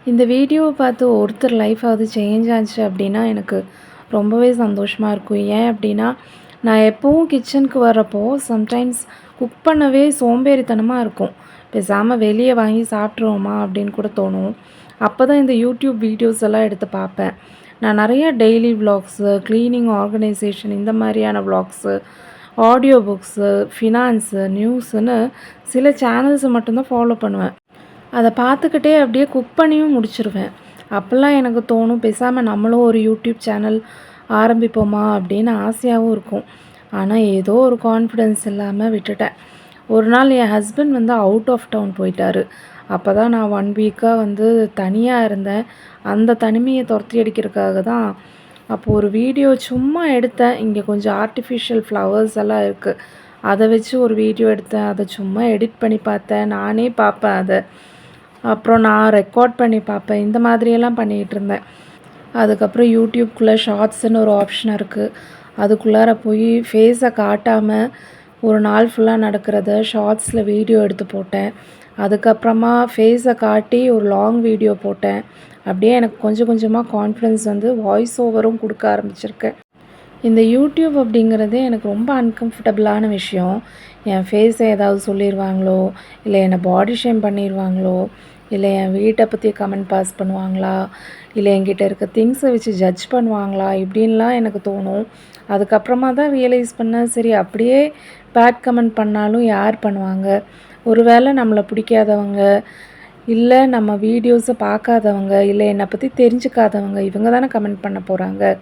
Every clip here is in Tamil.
இந்த வீடியோவை பார்த்து ஒருத்தர் லைஃபாவது சேஞ்ச் ஆச்சு அப்படின்னா எனக்கு ரொம்பவே சந்தோஷமாக இருக்கும். ஏன் அப்படின்னா, நான் எப்போவும் கிச்சனுக்கு வரப்போ சம்டைம்ஸ் குக் பண்ணவே சோம்பேறித்தனமாக இருக்கும். பேசாமல் வெளியே வாங்கி சாப்பிட்ருவோமா அப்படின்னு கூட தோணும். அப்போ தான் இந்த யூடியூப் வீடியோஸ் எல்லாம் எடுத்து பார்ப்பேன். நான் நிறைய டெய்லி விலாக்ஸு, க்ளீனிங், ஆர்கனைசேஷன் இந்த மாதிரியான விலாக்ஸு, ஆடியோ புக்ஸு, ஃபினான்ஸு, நியூஸுன்னு சில சேனல்ஸை மட்டும்தான் ஃபாலோ பண்ணுவேன். அதை பார்த்துக்கிட்டே அப்படியே குக் பண்ணியும் முடிச்சுருவேன். அப்போல்லாம் எனக்கு தோணும், பேசாமல் நம்மளும் ஒரு யூடியூப் சேனல் ஆரம்பிப்போமா அப்படின்னு ஆசையாகவும் இருக்கும். ஆனால் ஏதோ ஒரு கான்ஃபிடென்ஸ் இல்லாமல் விட்டுட்டேன். ஒரு நாள் என் ஹஸ்பண்ட் வந்து அவுட் ஆஃப் டவுன் போயிட்டார். அப்போ தான் நான் 1 வீக்காக வந்து தனியாக இருந்தேன். அந்த தனிமையை துரத்தி அடிக்கிறதுக்காக தான் அப்போது ஒரு வீடியோ சும்மா எடுத்தேன். இங்கே கொஞ்சம் ஆர்டிஃபிஷியல் ஃப்ளவர்ஸ் எல்லாம் இருக்குது. அதை வச்சு ஒரு வீடியோ எடுத்தேன். அதை சும்மா எடிட் பண்ணி பார்த்தேன். நானே பார்ப்பேன் அதை. அப்புறம் நான் ரெக்கார்ட் பண்ணி பார்ப்பேன். இந்த மாதிரியெல்லாம் பண்ணிகிட்டு இருந்தேன். அதுக்கப்புறம் யூடியூப்குள்ளே ஷார்ட்ஸுன்னு ஒரு ஆப்ஷன் இருக்குது. அதுக்குள்ளார போய் ஃபேஸை காட்டாமல் ஒரு நாள் ஃபுல்லாக நடக்கிறத ஷார்ட்ஸில் வீடியோ எடுத்து போட்டேன். அதுக்கப்புறமா ஃபேஸை காட்டி ஒரு லாங் வீடியோ போட்டேன். அப்படியே எனக்கு கொஞ்சம் கொஞ்சமாக கான்ஃபிடென்ஸ் வந்து வாய்ஸ் ஓவரும் கொடுக்க ஆரம்பிச்சிருக்கேன். இந்த யூடியூப் அப்படிங்கிறதே எனக்கு ரொம்ப அன்கம்ஃபர்டபுளான விஷயம். என் ஃபேஸை ஏதாவது சொல்லிடுவாங்களோ, இல்லை என்னை பாடி ஷேம் பண்ணிடுவாங்களோ, இல்லை என் வீட்டை பற்றி கமெண்ட் பாஸ் பண்ணுவாங்களா, இல்லை என்கிட்ட இருக்க திங்ஸை வச்சு ஜட்ஜ் பண்ணுவாங்களா, இப்படின்லாம் எனக்கு தோணும். அதுக்கப்புறமா தான் ரியலைஸ் பண்ணேன், சரி அப்படியே பேட் கமெண்ட் பண்ணாலும் யார் பண்ணுவாங்க? ஒரு வேளை நம்மளை பிடிக்காதவங்க, இல்லை நம்ம வீடியோஸை பார்க்காதவங்க, இல்லை என்னை பற்றி தெரிஞ்சுக்காதவங்க, இவங்க தானே கமெண்ட் பண்ண போகிறாங்க.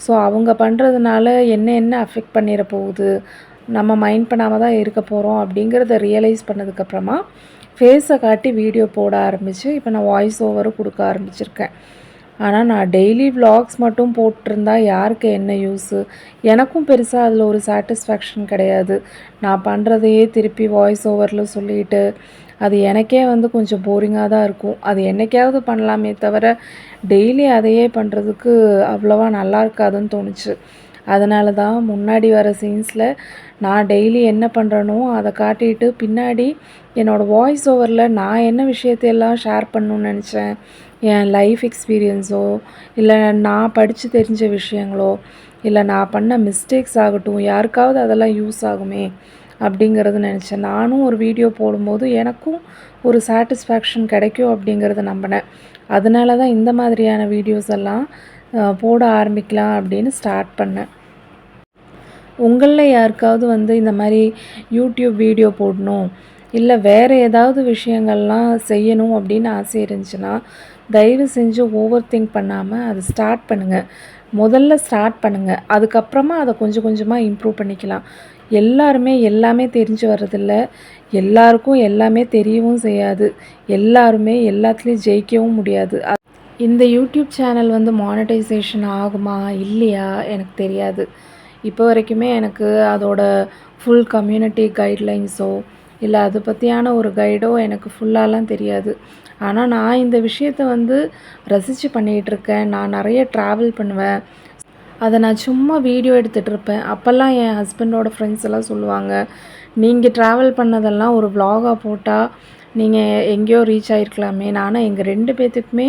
ஸோ அவங்க பண்ணுறதுனால என்ன அஃபெக்ட் பண்ணிட போகுது, நம்ம மைண்ட் பண்ணாமல் தான் இருக்க போகிறோம் அப்படிங்கிறத ரியலைஸ் பண்ணதுக்கப்புறமா ஃபேஸை காட்டி வீடியோ போட ஆரம்பித்து இப்போ நான் வாய்ஸ் ஓவரும் கொடுக்க ஆரம்பிச்சிருக்கேன். ஆனால் நான் டெய்லி விலாக்ஸ் மட்டும் போட்டிருந்தா யாருக்கு என்ன யூஸு? எனக்கும் பெருசாக அதில் ஒரு சாட்டிஸ்ஃபேக்ஷன் கிடையாது. நான் பண்ணுறதையே திருப்பி வாய்ஸ் ஓவரில் சொல்லிவிட்டு அது எனக்கே வந்து கொஞ்சம் போரிங்காக தான் இருக்கும். அது என்றைக்காவது பண்ணலாமே தவிர டெய்லி அதையே பண்ணுறதுக்கு அவ்வளோவா நல்லா இருக்காதுன்னு தோணுச்சு. அதனால தான் முன்னாடி வர சீன்ஸில் நான் டெய்லி என்ன பண்ணுறனோ அதை காட்டிட்டு பின்னாடி என்னோடய வாய்ஸ் ஓவரில் நான் என்ன விஷயத்தையெல்லாம் ஷேர் பண்ணணுன்னு நினச்சேன், என் லைஃப் எக்ஸ்பீரியன்ஸோ, இல்லை நான் படித்து தெரிஞ்ச விஷயங்களோ, இல்லை நான் பண்ண மிஸ்டேக்ஸ் ஆகட்டும், யாருக்காவது அதெல்லாம் யூஸ் ஆகுமே அப்படிங்கிறது நினச்சேன். நானும் ஒரு வீடியோ போடும்போது எனக்கும் ஒரு சாட்டிஸ்ஃபேக்ஷன் கிடைக்கும் அப்படிங்கிறத நம்பினேன். அதனால தான் இந்த மாதிரியான வீடியோஸ் எல்லாம் போட ஆரம்பிக்கலாம் அப்படின்னு ஸ்டார்ட் பண்ணேன். உங்களில் யாருக்காவது வந்து இந்த மாதிரி யூடியூப் வீடியோ போடணும், இல்லை வேறு ஏதாவது விஷயங்கள்லாம் செய்யணும் அப்படின்னு ஆசை இருந்துச்சுன்னா தயவு செஞ்சு ஓவர் திங்க் பண்ணாமல் அதை ஸ்டார்ட் பண்ணுங்கள். முதல்ல ஸ்டார்ட் பண்ணுங்கள். அதுக்கப்புறமா அதை கொஞ்சம் கொஞ்சமாக இம்ப்ரூவ் பண்ணிக்கலாம். எல்லாருமே எல்லாமே தெரிஞ்சு வர்றதில்ல. எல்லாருக்கும் எல்லாமே தெரியவும் செய்யாது. எல்லாருமே எல்லாத்துலேயும் ஜெயிக்கவும் முடியாது. இந்த யூடியூப் சேனல் வந்து மானிட்டைசேஷன் ஆகுமா இல்லையா எனக்கு தெரியாது. இப்போ வரைக்குமே எனக்கு அதோட ஃபுல் கம்யூனிட்டி கைட்லைன்ஸோ, இல்லை அதை பற்றியான ஒரு கைடோ எனக்கு ஃபுல்லாலாம் தெரியாது. ஆனால் நான் இந்த விஷயத்தை வந்து ரசித்து பண்ணிகிட்ருக்கேன். நான் நிறைய ட்ராவல் பண்ணுவேன். அதை நான் சும்மா வீடியோ எடுத்துகிட்டு இருப்பேன். அப்போல்லாம் என் ஹஸ்பண்டோட ஃப்ரெண்ட்ஸ் எல்லாம் சொல்லுவாங்க, நீங்கள் ட்ராவல் பண்ணதெல்லாம் ஒரு விலாகாக போட்டால் நீங்கள் எங்கேயோ ரீச் ஆகிருக்கலாமே. ஆனால் எங்கள் 2 பேர்த்துக்குமே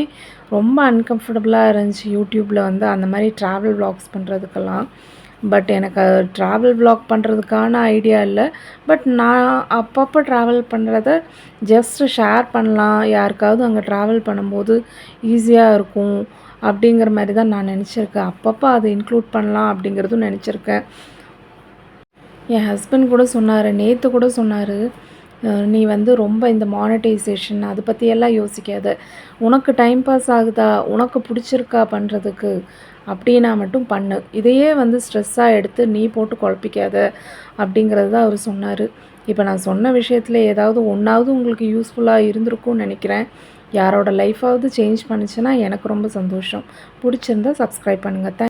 ரொம்ப அன்கம்ஃபர்டபுளாக இருந்துச்சு யூடியூப்பில் வந்து அந்த மாதிரி ட்ராவல் விலாக்ஸ் பண்ணுறதுக்கெல்லாம். பட் எனக்கு ட்ராவல் விலாக் பண்ணுறதுக்கான ஐடியா இல்லை. பட் நான் அப்பப்போ ட்ராவல் பண்ணுறத ஜஸ்ட்டு ஷேர் பண்ணலாம், யாருக்காவது அங்கே ட்ராவல் பண்ணும்போது ஈஸியாக இருக்கும் அப்படிங்கிற மாதிரி தான் நான் நினச்சிருக்கேன். அப்பப்போ அதை இன்க்ளூட் பண்ணலாம் அப்படிங்கிறதும் நினச்சிருக்கேன். என் ஹஸ்பண்ட் கூட சொன்னார், நேற்று கூட சொன்னார், நீ வந்து ரொம்ப இந்த மானிட்டைசேஷன் அதை பற்றியெல்லாம் யோசிக்காத, உனக்கு டைம் பாஸ் ஆகுதா, உனக்கு பிடிச்சிருக்கா பண்ணுறதுக்கு அப்படின்னா மட்டும் பண்ணு, இதையே வந்து ஸ்ட்ரெஸ்ஸாக எடுத்து நீ போட்டு குழப்பிக்காத அப்படிங்கிறது தான் அவர் சொன்னார். இப்போ நான் சொன்ன விஷயத்தில் ஏதாவது ஒன்றாவது உங்களுக்கு யூஸ்ஃபுல்லாக இருந்திருக்கும்னு நினைக்கிறேன். யாரோட லைஃபாவது சேஞ்ச் பண்ணுச்சுன்னா எனக்கு ரொம்ப சந்தோஷம். பிடிச்சிருந்தா சப்ஸ்கிரைப் பண்ணுங்கள்.